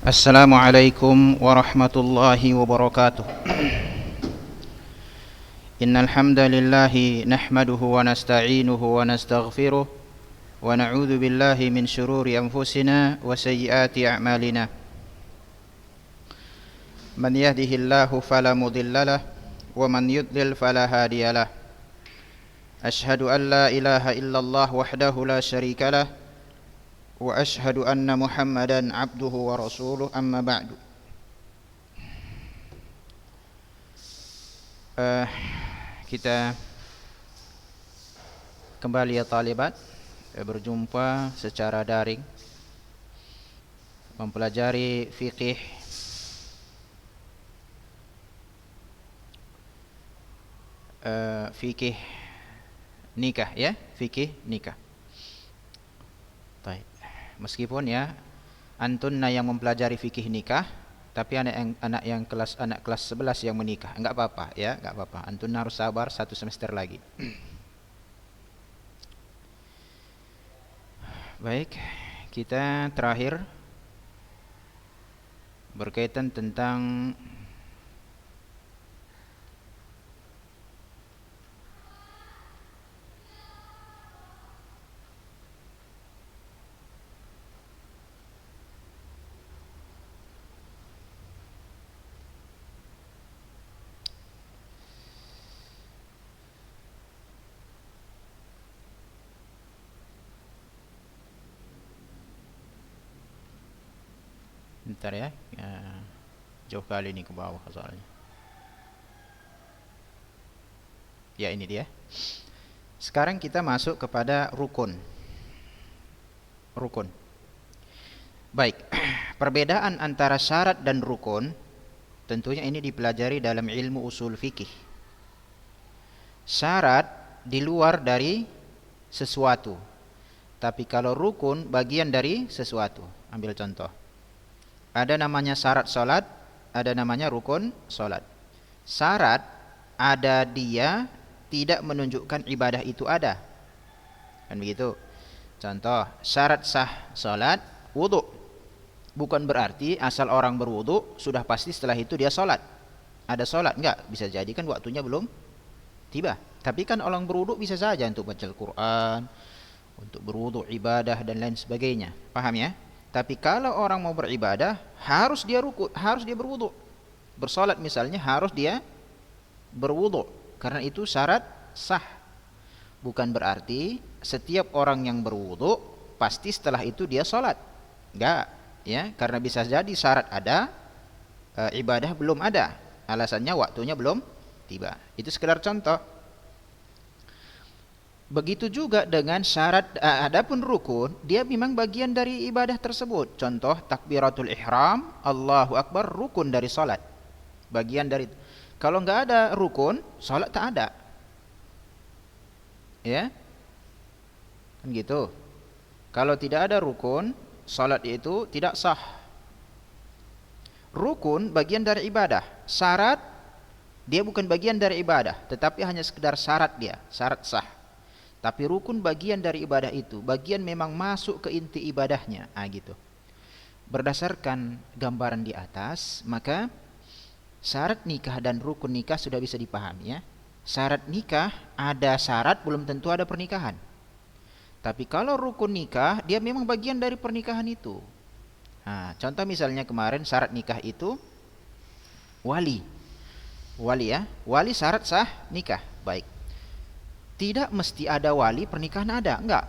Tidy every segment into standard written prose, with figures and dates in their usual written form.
Assalamualaikum warahmatullahi wabarakatuh. Innal hamdalillah nahmaduhu wa nasta'inuhu wa nastaghfiruh wa na'udzu billahi min shururi anfusina wa sayyiati a'malina. Man yahdihillahu fala mudhillalah wa man yudlil fala hadiyalah. Ashhadu an la ilaha illallah wahdahu la syarikalah wa ashhadu anna Muhammadan abduhu wa rasuluh, amma ba'du. Kita kembali ya talibat, berjumpa secara daring mempelajari fikih nikah ya, fikih nikah. Baik. Meskipun ya antunna yang mempelajari fikih nikah, tapi anak kelas 11 yang menikah, enggak apa-apa ya, enggak apa-apa. Antunna harus sabar 1 semester lagi. Baik, kita terakhir berkaitan tentang bentar ya, jauh kali ini ke bawah soalnya. Ya, ini dia. Sekarang kita masuk kepada rukun. Baik, perbedaan antara syarat dan rukun tentunya ini dipelajari dalam ilmu usul fikih. Syarat di luar dari sesuatu, tapi kalau rukun bagian dari sesuatu. Ambil contoh, ada namanya syarat salat, ada namanya rukun salat. Syarat ada dia tidak menunjukkan ibadah itu ada, kan begitu. Contoh, syarat sah salat wudu, bukan berarti asal orang berwudu sudah pasti setelah itu dia salat. Ada salat enggak? Bisa jadi kan waktunya belum tiba. Tapi kan orang berwudu bisa saja untuk baca Al-Quran, untuk berwudu ibadah dan lain sebagainya. Paham ya? Tapi kalau orang mau beribadah harus dia berwudu. Bersalat misalnya harus dia berwudu, karena itu syarat sah. Bukan berarti setiap orang yang berwudu pasti setelah itu dia salat. Enggak, ya, karena bisa jadi syarat ada, ibadah belum ada. Alasannya waktunya belum tiba. Itu sekedar contoh. Begitu juga dengan syarat, adapun rukun, dia memang bagian dari ibadah tersebut. Contoh, takbiratul ihram, Allahu Akbar, rukun dari salat. Bagian dari. Kalau enggak ada rukun, salat tak ada. Ya? Kan gitu. Kalau tidak ada rukun, salat itu tidak sah. Rukun bagian dari ibadah. Syarat dia bukan bagian dari ibadah, tetapi hanya sekedar syarat dia, syarat sah. Tapi rukun bagian dari ibadah itu, bagian memang masuk ke inti ibadahnya. Gitu. Berdasarkan gambaran di atas, maka syarat nikah dan rukun nikah sudah bisa dipahami ya. Syarat nikah ada syarat belum tentu ada pernikahan. Tapi kalau rukun nikah, dia memang bagian dari pernikahan itu. Contoh misalnya kemarin syarat nikah itu wali. Wali ya, wali syarat sah nikah. Baik. Tidak mesti ada wali pernikahan ada, enggak.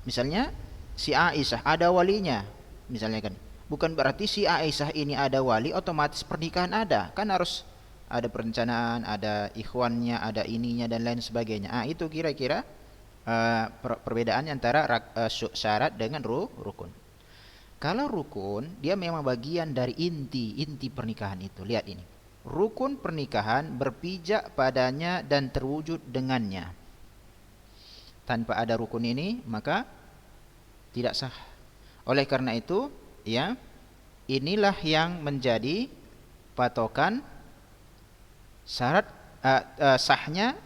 Misalnya si Aisyah ada walinya, misalnya kan. Bukan berarti si Aisyah ini ada wali otomatis pernikahan ada. Kan harus ada perencanaan, ada ikhwannya, ada ininya dan lain sebagainya. Itu kira-kira perbedaannya antara syarat dengan rukun. Kalau rukun, dia memang bagian dari inti pernikahan itu. Lihat ini. Rukun pernikahan berpijak padanya dan terwujud dengannya. Tanpa ada rukun ini maka tidak sah. Oleh karena itu, ya, inilah yang menjadi patokan syarat sahnya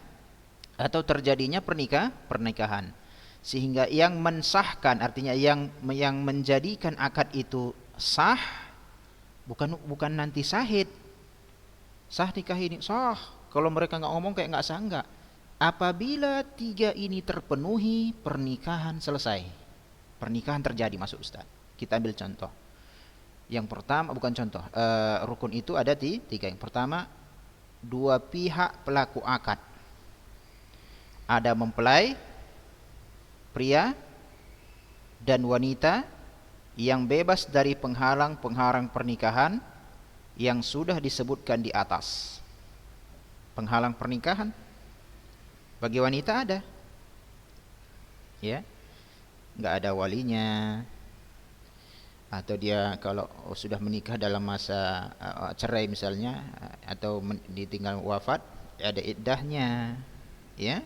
atau terjadinya pernikahan. Sehingga yang mensahkan, artinya yang menjadikan akad itu sah, Bukan nanti sahid. Sah nikah ini, sah. Kalau mereka nggak ngomong kayak nggak sah, nggak. Apabila 3 ini terpenuhi, pernikahan selesai. Pernikahan terjadi, masuk Ustaz. Kita ambil contoh. Yang pertama, bukan contoh, rukun itu ada 3. Yang pertama, 2 pihak pelaku akad. Ada mempelai, pria dan wanita yang bebas dari penghalang-penghalang pernikahan yang sudah disebutkan di atas. Penghalang pernikahan bagi wanita ada, ya, nggak ada walinya, atau dia kalau sudah menikah dalam masa cerai misalnya, atau ditinggal wafat, ada iddahnya, ya.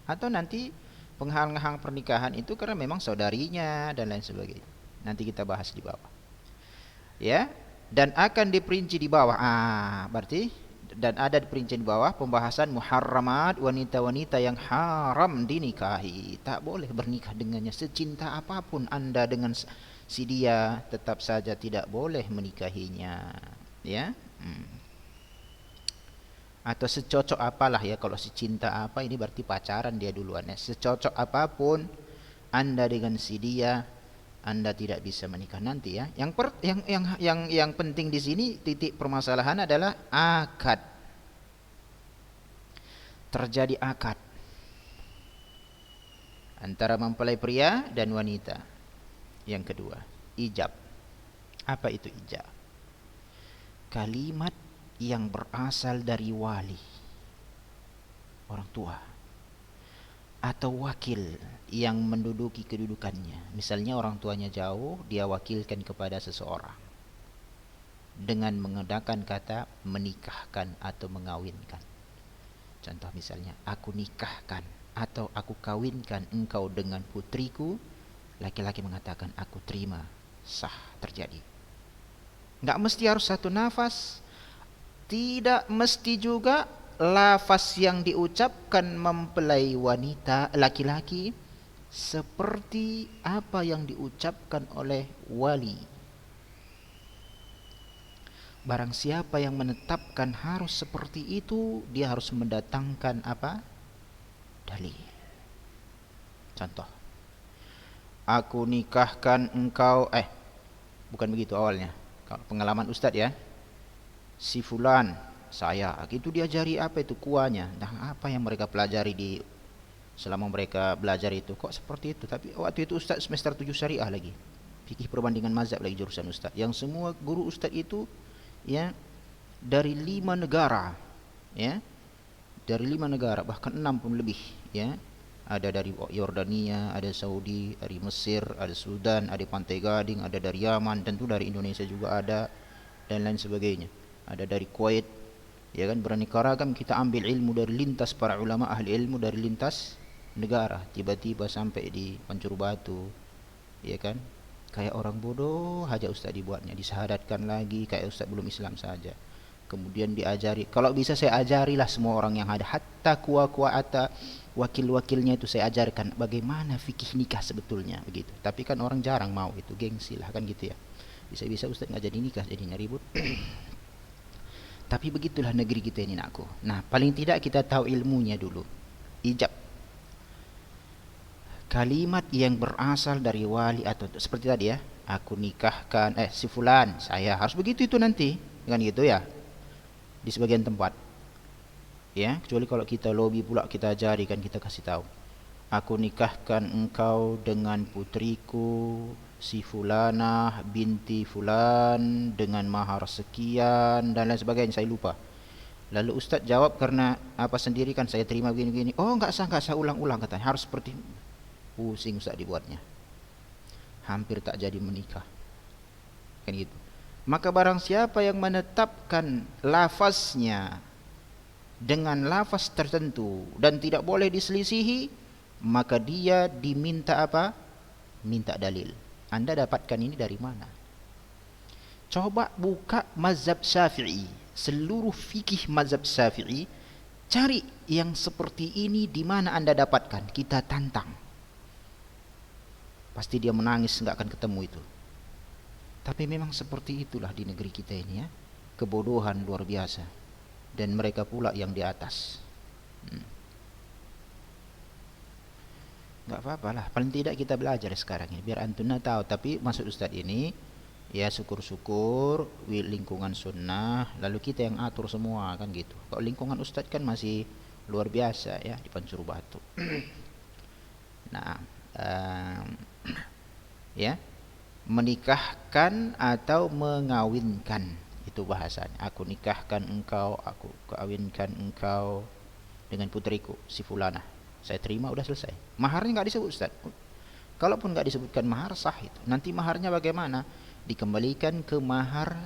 Atau nanti penghalang pernikahan itu karena memang saudarinya dan lain sebagainya. Nanti kita bahas di bawah. Ya, dan akan diperinci di bawah. Berarti dan ada diperinci di bawah pembahasan muharramat, wanita-wanita yang haram dinikahi. Tak boleh bernikah dengannya secinta apapun Anda dengan si dia, tetap saja tidak boleh menikahinya. Ya. Atau secocok apalah ya, kalau si cinta apa ini berarti pacaran dia duluan ya. Secocok apapun Anda dengan si dia, Anda tidak bisa menikah nanti ya. Yang penting di sini titik permasalahan adalah akad. Terjadi akad antara mempelai pria dan wanita. Yang kedua, ijab. Apa itu ijab? Kalimat yang berasal dari wali, orang tua, atau wakil yang menduduki kedudukannya. Misalnya orang tuanya jauh, dia wakilkan kepada seseorang dengan menggunakan kata menikahkan atau mengawinkan. Contoh misalnya, aku nikahkan atau aku kawinkan engkau dengan putriku. Laki-laki mengatakan aku terima, sah, terjadi. Nggak mesti harus satu nafas. Tidak mesti juga lafaz yang diucapkan mempelai wanita laki-laki seperti apa yang diucapkan oleh wali. Barang siapa yang menetapkan harus seperti itu, dia harus mendatangkan apa? Dalil. Contoh, aku nikahkan engkau, bukan begitu awalnya. Kalau pengalaman Ustadz ya, si fulan saya, itu diajari apa itu kuahnya. Nah, apa yang mereka pelajari selama mereka belajar itu kok seperti itu. Tapi waktu itu Ustaz semester 7 syariah lagi, fikih perbandingan mazhab lagi jurusan Ustaz, yang semua guru Ustaz itu ya dari 5 negara, ya, dari 5 negara, bahkan 6 pun lebih, ya. Ada dari Yordania, ada Saudi, dari Mesir, ada Sudan, ada Pantai Gading, ada dari Yaman, tentu dari Indonesia juga ada, dan lain sebagainya. Ada dari Kuwait, ya kan, beraneka ragam. Kita ambil ilmu dari lintas para ulama ahli ilmu dari lintas negara, tiba-tiba sampai di Pancur Batu, ya kan, kayak orang bodoh aja Ustaz dibuatnya, disahadatkan lagi kayak Ustaz belum Islam saja. Kemudian diajari, kalau bisa saya ajarilah semua orang yang ada, hatta kuat-kuat wakil-wakilnya itu saya ajarkan bagaimana fikih nikah sebetulnya, begitu. Tapi kan orang jarang mau, itu gengsi lah kan gitu ya. Bisa-bisa Ustaz nggak jadi nikah, jadinya ribut. Tapi begitulah negeri kita ini, nakku. Nah, paling tidak kita tahu ilmunya dulu. Ijab, kalimat yang berasal dari wali, atau seperti tadi ya, aku nikahkan si fulan saya, harus begitu itu nanti, kan gitu ya, di sebagian tempat. Ya, kecuali kalau kita lobby pula, kita ajari kan, kita kasih tahu, aku nikahkan engkau dengan putriku si fulanah binti fulan dengan mahar sekian dan lain sebagainya, saya lupa. Lalu Ustaz jawab karena apa sendiri kan, saya terima begini-begini. Oh, enggak sah, ulang-ulang katanya, harus seperti. Pusing Ustaz dibuatnya, hampir tak jadi menikah, kan gitu. Maka barang siapa yang menetapkan lafaznya dengan lafaz tertentu dan tidak boleh diselisihi, maka dia diminta apa? Minta dalil. Anda dapatkan ini dari mana? Coba buka mazhab Syafi'i, seluruh fikih mazhab Syafi'i, cari yang seperti ini di mana Anda dapatkan, kita tantang. Pasti dia menangis, nggak akan ketemu itu. Tapi memang seperti itulah di negeri kita ini ya. Kebodohan luar biasa. Dan mereka pula yang di atas. Nggak apa-apa lah, paling tidak kita belajar sekarang ini biar antuna tahu. Tapi maksud Ustadz ini ya syukur-syukur lingkungan sunnah, lalu kita yang atur semua kan gitu. Kalau lingkungan Ustadz kan masih luar biasa ya di Pancur Batu. Nah, ya, menikahkan atau mengawinkan itu bahasanya. Aku nikahkan engkau, aku kawinkan engkau dengan putriku si fulana. Saya terima, udah selesai. Maharnya nggak disebut, Ustaz. Kalaupun nggak disebutkan mahar, sah itu. Nanti maharnya bagaimana? Dikembalikan ke mahar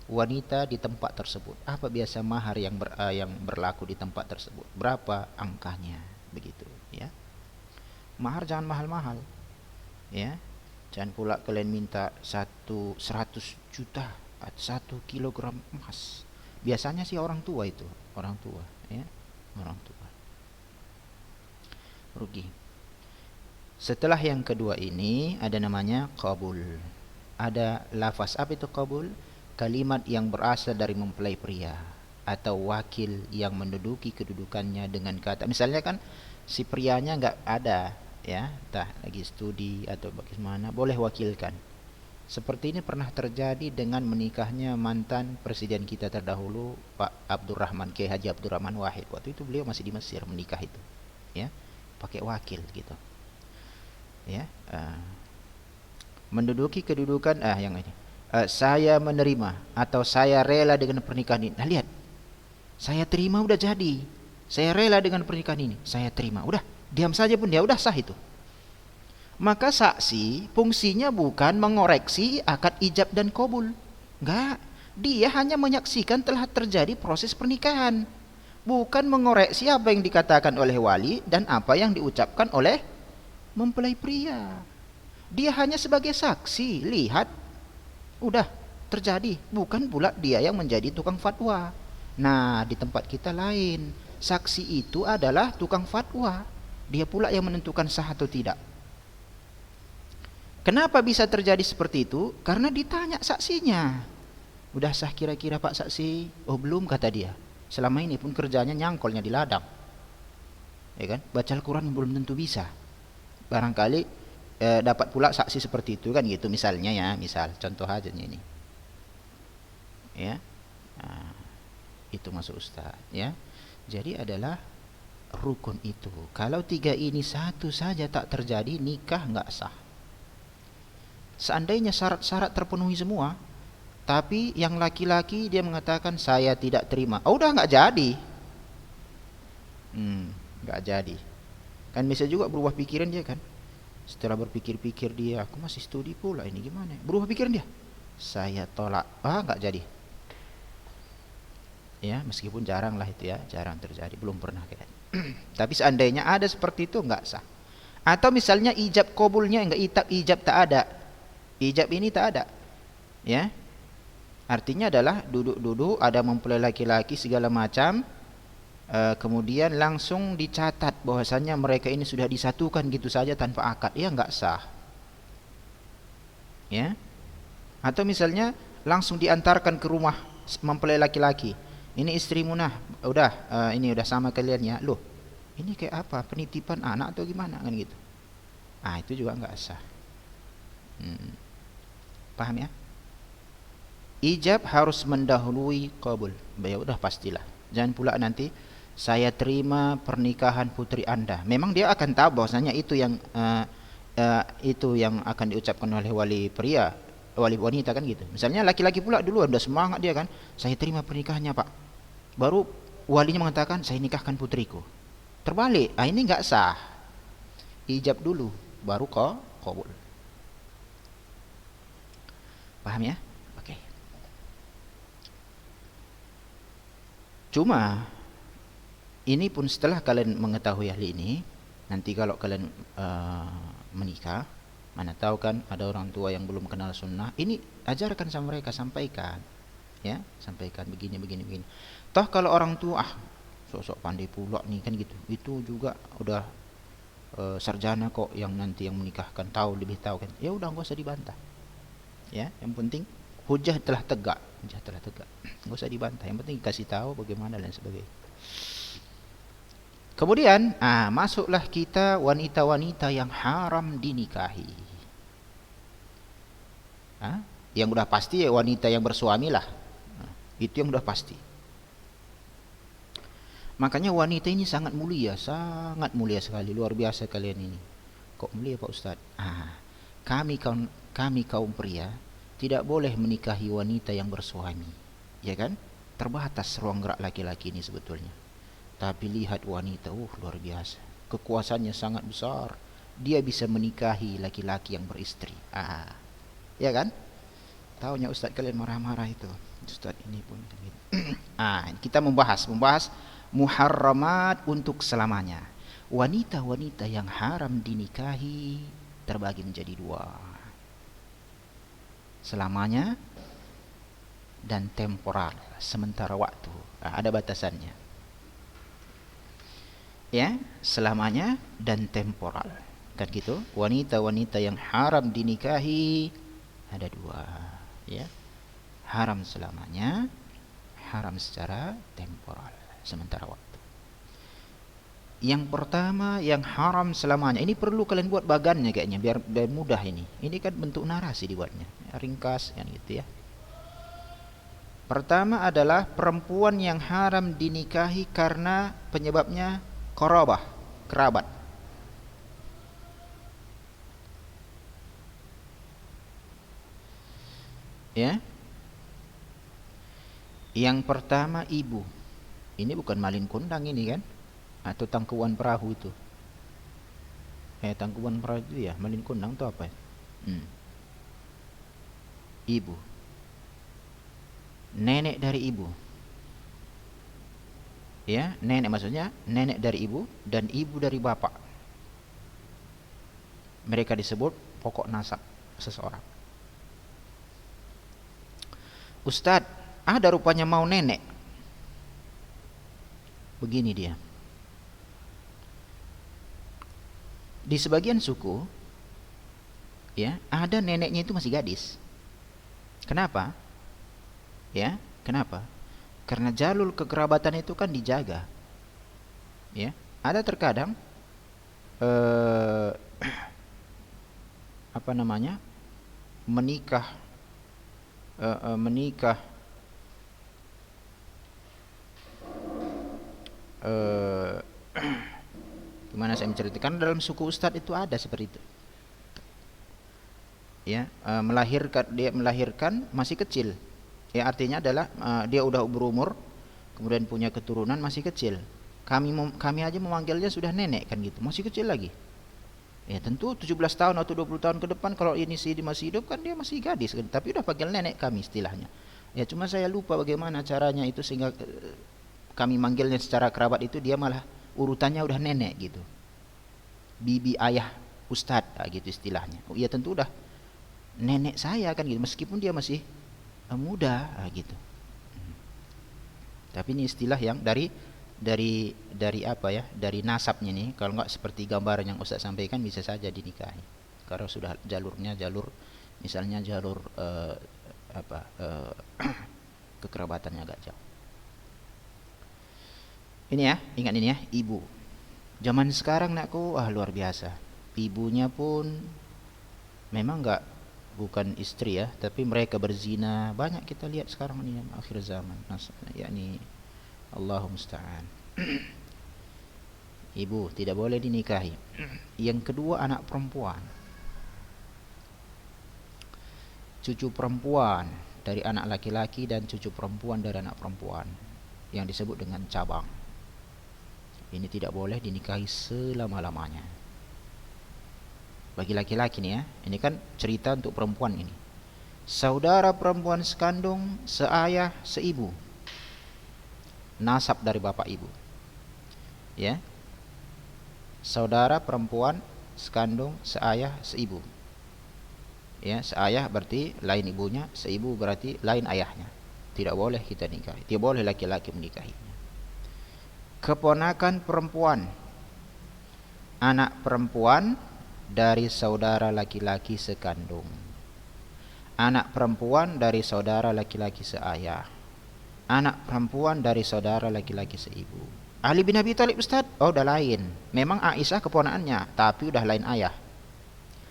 wanita di tempat tersebut. Apa biasa mahar yang berlaku di tempat tersebut? Berapa angkanya? Begitu, ya. Mahar jangan mahal-mahal, ya. Jangan pula kalian minta 100 juta atau 1 kilogram emas. Biasanya sih orang tua itu, orang tua, ya, orang tua. Rugi. Setelah yang kedua ini ada namanya qabul. Ada lafaz apa itu qabul? Kalimat yang berasal dari mempelai pria atau wakil yang menduduki kedudukannya dengan kata. Misalnya kan si prianya nggak ada, ya, entah lagi studi atau bagaimana, boleh wakilkan. Seperti ini pernah terjadi dengan menikahnya mantan presiden kita terdahulu, Pak Abdurrahman, Kiai Haji Abdurrahman Wahid. Waktu itu beliau masih di Mesir menikah itu, ya, pakai wakil gitu, ya. Menduduki kedudukan yang ini. Saya menerima atau saya rela dengan pernikahan ini. Nah lihat, saya terima udah jadi. Saya rela dengan pernikahan ini. Saya terima, udah diam saja pun dia udah sah itu. Maka saksi fungsinya bukan mengoreksi akad ijab dan qabul. Enggak, dia hanya menyaksikan telah terjadi proses pernikahan, bukan mengoreksi apa yang dikatakan oleh wali dan apa yang diucapkan oleh mempelai pria. Dia hanya sebagai saksi, lihat, udah terjadi, bukan pula dia yang menjadi tukang fatwa. Nah, di tempat kita lain, saksi itu adalah tukang fatwa. Dia pula yang menentukan sah atau tidak. Kenapa bisa terjadi seperti itu? Karena ditanya saksinya. Udah sah kira-kira Pak saksi? Oh belum, kata dia. Selama ini pun kerjanya nyangkolnya di ladang. Ya kan? Baca Al-Quran belum tentu bisa. Barangkali dapat pula saksi seperti itu kan gitu, misalnya ya, misal contoh aja ini, ya. Nah, itu masuk Ustaz, ya. Jadi adalah rukun itu. Kalau tiga ini satu saja tak terjadi, nikah nggak sah. Seandainya syarat-syarat terpenuhi semua, tapi yang laki-laki dia mengatakan saya tidak terima, oh udah nggak jadi, nggak jadi. Kan bisa juga berubah pikiran dia kan. Setelah berpikir-pikir dia, aku masih studi pula ini gimana? Berubah pikiran dia, saya tolak, nggak jadi. Ya, meskipun jarang lah itu ya, jarang terjadi, belum pernah kayak. Tapi seandainya ada seperti itu nggak sah. Atau misalnya ijab qabulnya enggak, ijab tak ada, ijab ini tak ada, ya. Artinya adalah duduk-duduk ada mempelai laki-laki segala macam. Kemudian langsung dicatat bahwasannya mereka ini sudah disatukan gitu saja tanpa akad, ya nggak sah, ya. Atau misalnya langsung diantarkan ke rumah mempelai laki-laki, ini istrimu nah, udah ini udah sama kalian ya, loh ini kayak apa, penitipan anak atau gimana kan gitu, itu juga nggak sah. Paham ya? Ijab harus mendahului qabul, ya udah pastilah. Jangan pula nanti saya terima pernikahan putri Anda. Memang dia akan tahu bahwasanya itu yang akan diucapkan oleh wali pria, wali wanita kan gitu. Misalnya laki-laki pula dulu udah semangat dia kan, saya terima pernikahannya Pak. Baru walinya mengatakan saya nikahkan putriku. Terbalik, ini nggak sah. Ijab dulu, baru qabul. Paham ya? Oke. Cuma ini pun setelah kalian mengetahui hal ini, nanti kalau kalian menikah, mana tahu kan ada orang tua yang belum kenal sunnah, ini ajarkan sama mereka, sampaikan, ya, sampaikan begini. Toh kalau orang tua sosok pandai pula nih kan gitu, itu juga udah sarjana kok yang nanti yang menikahkan lebih tahu kan, ya udah nggak usah dibantah, Ya, yang penting hujah telah tegak, hujah telah tegak. Enggak usah dibantah, yang penting kasih tahu bagaimana dan sebagainya. Kemudian, masuklah kita wanita-wanita yang haram dinikahi. Yang udah pasti ya wanita yang bersuami lah. Itu yang udah pasti. Makanya wanita ini sangat mulia sekali, luar biasa kalian ini. Kok mulia Pak Ustaz? Kami kaum pria tidak boleh menikahi wanita yang bersuami, ya kan? Terbatas ruang gerak laki-laki ini sebetulnya. Tapi lihat wanita, luar biasa. Kekuasaannya sangat besar. Dia bisa menikahi laki-laki yang beristri. Ya kan? Taunya Ustaz kalian marah-marah itu. Ustaz ini pun gitu. Kita membahas muharramat untuk selamanya. Wanita-wanita yang haram dinikahi terbagi menjadi 2. Selamanya dan temporal, sementara waktu. Ada batasannya. Ya, selamanya dan temporal. Kan gitu. Wanita-wanita yang haram dinikahi ada 2, ya. Haram selamanya, haram secara temporal, sementara waktu. Yang pertama yang haram selamanya. Ini perlu kalian buat bagannya kayaknya biar mudah ini. Ini kan bentuk narasi dibuatnya. Ringkas kan gitu ya. Pertama adalah perempuan yang haram dinikahi karena penyebabnya qarabah, kerabat. Ya. Yang pertama ibu. Ini bukan malin kundang ini kan? Atau tangkuban perahu itu. Tangkuban perahu itu ya, malin kundang itu apa? Ibu. Nenek dari ibu. Ya, nenek maksudnya nenek dari ibu dan ibu dari bapak. Mereka disebut pokok nasab seseorang. Ustadz, ada rupanya mau nenek. Begini dia. Di sebagian suku, ya, ada neneknya itu masih gadis. Kenapa? Ya, kenapa? Karena jalur kekerabatan itu kan dijaga. Ya, ada terkadang menikah gimana saya menceritakan, dalam suku Ustadz itu ada seperti itu. Ya, dia melahirkan masih kecil. Ya, artinya adalah dia udah berumur, kemudian punya keturunan masih kecil. Kami aja memanggilnya sudah nenek kan gitu, masih kecil lagi. Ya tentu 17 tahun atau 20 tahun ke depan kalau ini masih hidup kan dia masih gadis kan? Tapi udah panggil nenek kami istilahnya. Ya cuma saya lupa bagaimana caranya itu sehingga kami manggilnya secara kerabat itu dia malah urutannya udah nenek gitu. Bibi ayah ustadz gitu istilahnya. Ya tentu udah nenek saya kan gitu meskipun dia masih muda gitu. Tapi ini istilah yang dari apa ya, dari nasabnya nih. Kalau enggak seperti gambaran yang Ustaz sampaikan bisa saja dinikahi. Karena sudah jalur misalnya jalur kekerabatannya agak jauh. Ini ya, ingat ini ya, ibu. Zaman sekarang nakku luar biasa. Ibunya pun memang bukan istri ya, tapi mereka berzina. Banyak kita lihat sekarang ini akhir zaman. Yakni Allahumma musta'an. Ibu tidak boleh dinikahi. Yang kedua anak perempuan. Cucu perempuan dari anak laki-laki dan cucu perempuan dari anak perempuan yang disebut dengan cabang. Ini tidak boleh dinikahi selama-lamanya. Bagi laki-laki nih ya, ini kan cerita untuk perempuan ini. Saudara perempuan sekandung, seayah, seibu. Nasab dari bapak ibu. Ya. Saudara perempuan sekandung, seayah, seibu. Ya, seayah berarti lain ibunya, seibu berarti lain ayahnya. Tidak boleh kita nikahi. Tidak boleh laki-laki menikahinya. Keponakan perempuan. Anak perempuan dari saudara laki-laki sekandung. anak perempuan dari saudara laki-laki seayah, anak perempuan dari saudara laki-laki seibu. Ali bin Abi Thalib Ustaz, oh udah lain. Memang Aisyah keponakannya, tapi udah lain ayah.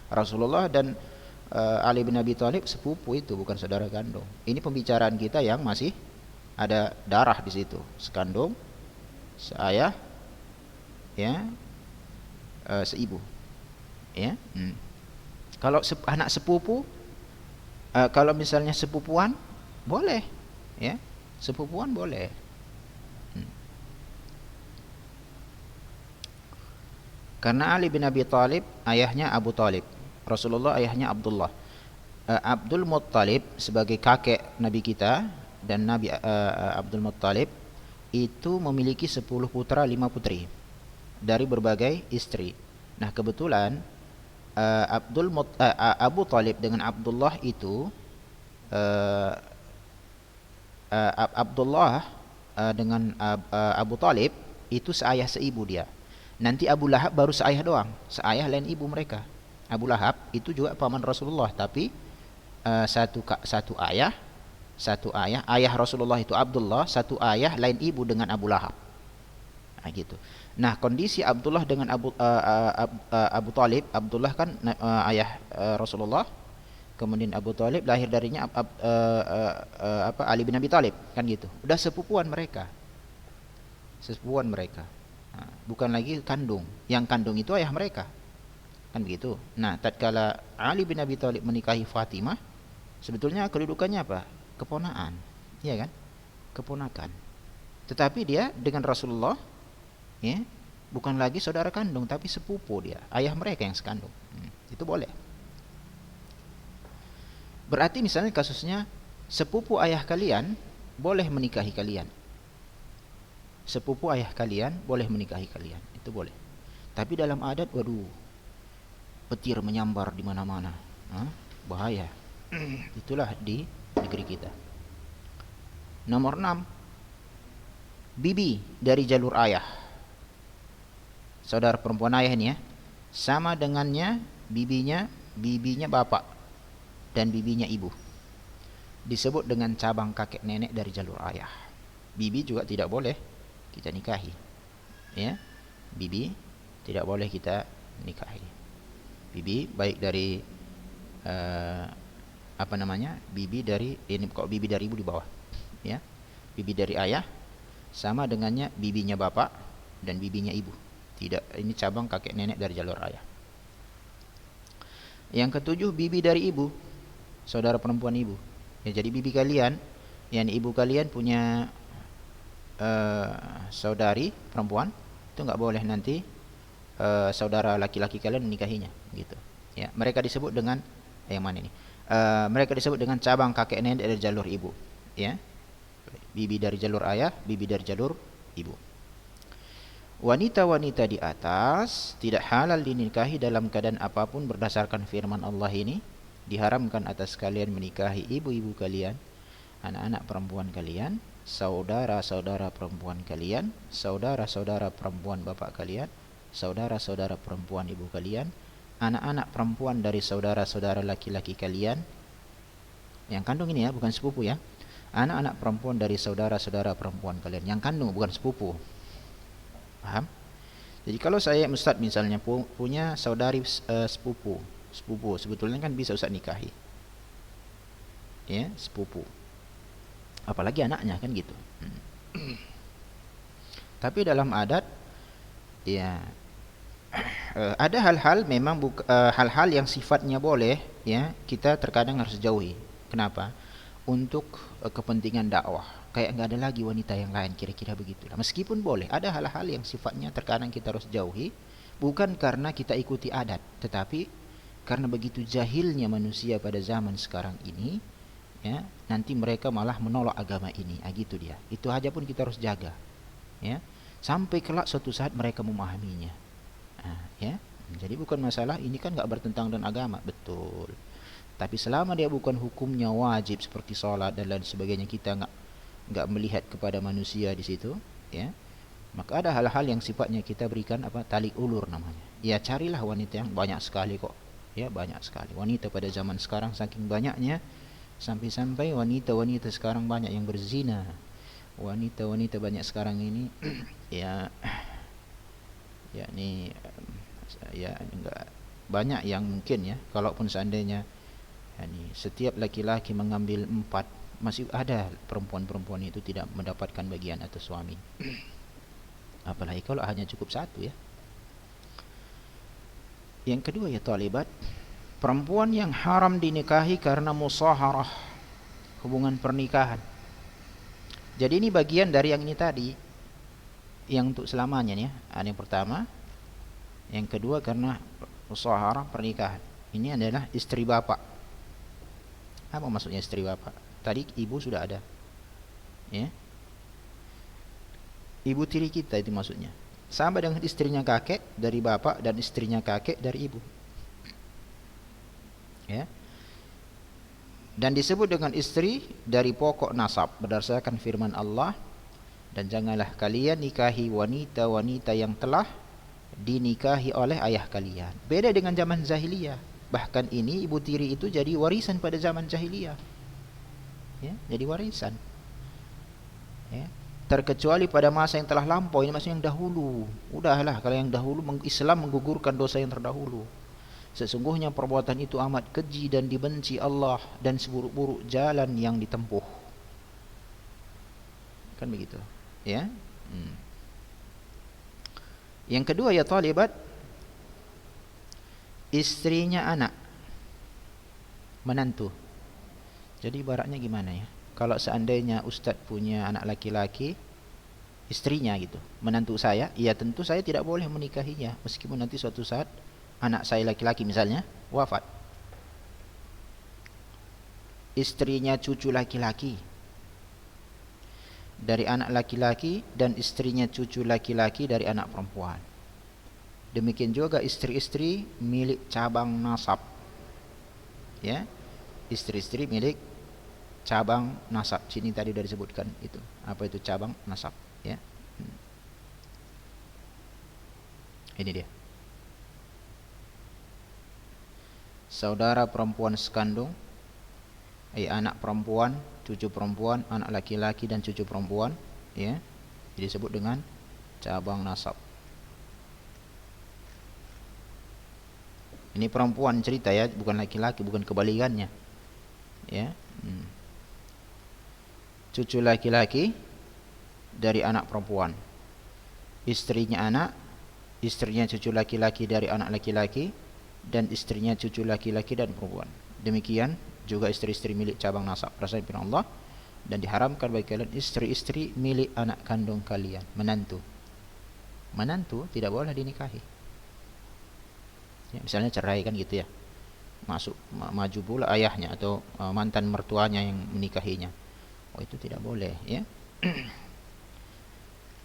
Rasulullah dan Ali bin Abi Thalib sepupu, itu bukan saudara kandung. Ini pembicaraan kita yang masih ada darah di situ, sekandung, seayah, ya, seibu, ya. Kalau anak sepupu, kalau misalnya sepupuan boleh, ya, sepupuan boleh. Karena Ali bin Abi Thalib ayahnya Abu Thalib, Rasulullah ayahnya Abdullah. Abdul Muttalib sebagai kakek Nabi kita dan Nabi Abdul Muttalib itu memiliki 10 putra 5 putri dari berbagai istri. Nah kebetulan Abu Thalib dengan Abdullah itu Abdullah dengan Abu Thalib itu seayah seibu dia. Nanti Abu Lahab baru seayah doang, seayah lain ibu mereka. Abu Lahab itu juga paman Rasulullah, tapi satu ayah, ayah Rasulullah itu Abdullah, satu ayah lain ibu dengan Abu Lahab. Nah gitu. Nah kondisi Abdullah dengan Abu Thalib, Abdullah kan ayah Rasulullah, kemudian Abu Thalib lahir darinya Ali bin Abi Thalib, kan gitu. Udah sepupuan mereka, sepupuan mereka. Nah, bukan lagi kandung, yang kandung itu ayah mereka, kan begitu. Nah tatkala Ali bin Abi Thalib menikahi Fatimah, sebetulnya kedudukannya apa? Keponaan, iya kan? Keponakan. Tetapi dia dengan Rasulullah, ya, bukan lagi saudara kandung, tapi sepupu dia, ayah mereka yang sekandung. Itu boleh. Berarti misalnya kasusnya sepupu ayah kalian boleh menikahi kalian. Sepupu ayah kalian boleh menikahi kalian, itu boleh. Tapi dalam adat, waduh, petir menyambar di mana-mana, bahaya. Itulah di negeri kita. Nomor 6, bibi dari jalur ayah, saudara perempuan ayah ini ya, sama dengannya bibinya bapak dan bibinya ibu, disebut dengan cabang kakek nenek dari jalur ayah. Bibi juga tidak boleh kita nikahi, ya. Bibi tidak boleh kita nikahi. Bibi baik dari bibi dari ini, kok bibi dari ibu di bawah, ya. Bibi dari ayah sama dengannya bibinya bapak dan bibinya ibu. Tidak, ini cabang kakek nenek dari jalur ayah. Yang ketujuh, bibi dari ibu, saudara perempuan ibu. Ya, jadi bibi kalian, yang ibu kalian punya saudari perempuan, itu nggak boleh nanti saudara laki-laki kalian menikahinya, gitu. Ya, mereka disebut dengan yang mana ini? Mereka disebut dengan cabang kakek nenek dari jalur ibu, ya. Bibi dari jalur ayah, bibi dari jalur ibu. Wanita-wanita di atas tidak halal dinikahi dalam keadaan apapun berdasarkan firman Allah ini. Diharamkan atas kalian menikahi ibu-ibu kalian, anak-anak perempuan kalian, saudara-saudara perempuan kalian, saudara-saudara perempuan bapak kalian, saudara-saudara perempuan ibu kalian, anak-anak perempuan dari saudara-saudara laki-laki kalian, yang kandung ini ya, bukan sepupu ya. Anak-anak perempuan dari saudara-saudara perempuan kalian, yang kandung bukan sepupu. Paham? Jadi kalau saya Ustaz misalnya punya saudari sepupu, sebetulnya kan bisa Ustaz nikahi, ya, sepupu. Apalagi anaknya, kan gitu. Tapi dalam adat, ya, ada hal-hal memang hal-hal yang sifatnya boleh, ya, kita terkadang harus jauhi. Kenapa? Untuk kepentingan dakwah. Kayak nggak ada lagi wanita yang lain, kira-kira begitulah. Meskipun boleh, ada hal-hal yang sifatnya terkadang kita harus jauhi, bukan karena kita ikuti adat, tetapi karena begitu jahilnya manusia pada zaman sekarang ini, ya, nanti mereka malah menolak agama ini. Gitu dia. Itu aja pun kita harus jaga, ya, sampai kelak suatu saat mereka memahaminya. Ya, jadi bukan masalah ini kan nggak bertentangan dengan agama, betul. Tapi selama dia bukan hukumnya wajib seperti sholat dan lain sebagainya, kita nggak melihat kepada manusia di situ, ya, maka ada hal-hal yang sifatnya kita berikan talik ulur namanya. Ya, carilah wanita yang banyak sekali kok, Ya, banyak sekali wanita pada zaman sekarang, saking banyaknya sampai-sampai wanita-wanita sekarang banyak yang berzina. Wanita-wanita banyak sekarang ini ya, yakni ya enggak banyak yang mungkin ya, kalaupun seandainya yakni setiap laki-laki mengambil 4, masih ada perempuan-perempuan itu tidak mendapatkan bagian atau suami. Apalagi kalau hanya cukup satu ya. Yang kedua ya talibat, perempuan yang haram dinikahi karena musaharah, hubungan pernikahan. Jadi ini bagian dari yang ini tadi, yang untuk selamanya ya. Ada yang pertama, yang kedua karena musaharah pernikahan. Ini adalah istri bapak. Apa maksudnya istri bapak? Tadi ibu sudah ada, ya. Ibu tiri kita itu maksudnya. Sama dengan istrinya kakek dari bapak dan istrinya kakek dari ibu. Ya. Dan disebut dengan istri dari pokok nasab berdasarkan firman Allah, dan janganlah kalian nikahi wanita-wanita yang telah dinikahi oleh ayah kalian. Beda dengan zaman jahiliyah. Bahkan ini ibu tiri itu jadi warisan pada zaman jahiliyah. Ya, jadi warisan. Ya. Terkecuali pada masa yang telah lampau, ini maksudnya yang dahulu. Udahlah, kalau yang dahulu Islam menggugurkan dosa yang terdahulu. Sesungguhnya perbuatan itu amat keji dan dibenci Allah, dan seburuk-buruk jalan yang ditempuh. Kan begitu, ya. Yang kedua ya talibat, istrinya anak, menantu. Jadi ibaratnya gimana ya? Kalau seandainya Ustadz punya anak laki-laki, istrinya gitu, menantu saya, ya tentu saya tidak boleh menikahinya, meskipun nanti suatu saat anak saya laki-laki misalnya wafat. Istrinya cucu laki-laki dari anak laki-laki, dan istrinya cucu laki-laki dari anak perempuan. Demikian juga istri-istri milik cabang nasab. Ya, istri-istri milik cabang nasab. Sini tadi sudah disebutkan itu. Apa itu cabang nasab, ya. Ini dia. Saudara perempuan sekandung, anak perempuan, cucu perempuan, anak laki-laki dan cucu perempuan, ya. Disebut dengan cabang nasab. Ini perempuan cerita ya, bukan laki-laki, bukan kebalikannya. Ya. Cucu laki-laki dari anak perempuan. Istrinya anak, istrinya cucu laki-laki dari anak laki-laki, dan istrinya cucu laki-laki dan perempuan. Demikian juga istri-istri milik cabang nasab berdasarkan firman Allah, dan diharamkan bagi kalian istri-istri milik anak kandung kalian, menantu. Menantu tidak boleh dinikahi. Ya, misalnya cerai kan gitu ya. Maju pula ayahnya atau mantan mertuanya yang menikahinya. Oh, itu tidak boleh, ya.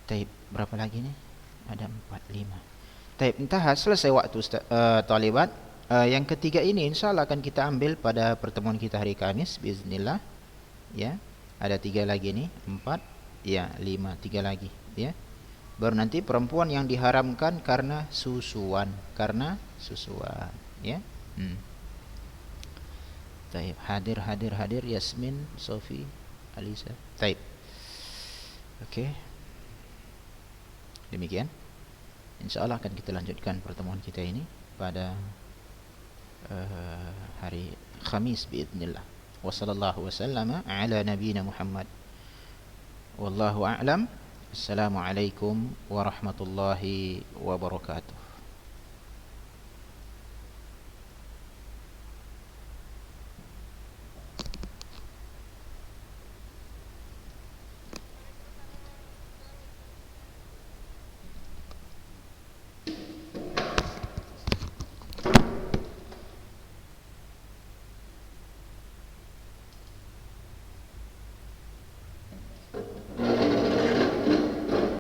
Taib, berapa lagi nih? Ada 4, 5. Taib, entah selesai waktu talibat. Yang ketiga ini insyaallah akan kita ambil pada pertemuan kita hari Kamis biiznillah. Ya. Ada 3 lagi nih, 4, ya, 5, 3 lagi, ya. Baru nanti perempuan yang diharamkan karena susuan, ya. Taib, hadir Yasmin, Sofi, Alisa. Taib. Oke. Demikian. InsyaAllah akan kita lanjutkan pertemuan kita ini pada hari Khamis biiznillah. Wassallallahu wasallama ala nabiyina Muhammad. Wallahu a'lam. Assalamualaikum warahmatullahi wabarakatuh.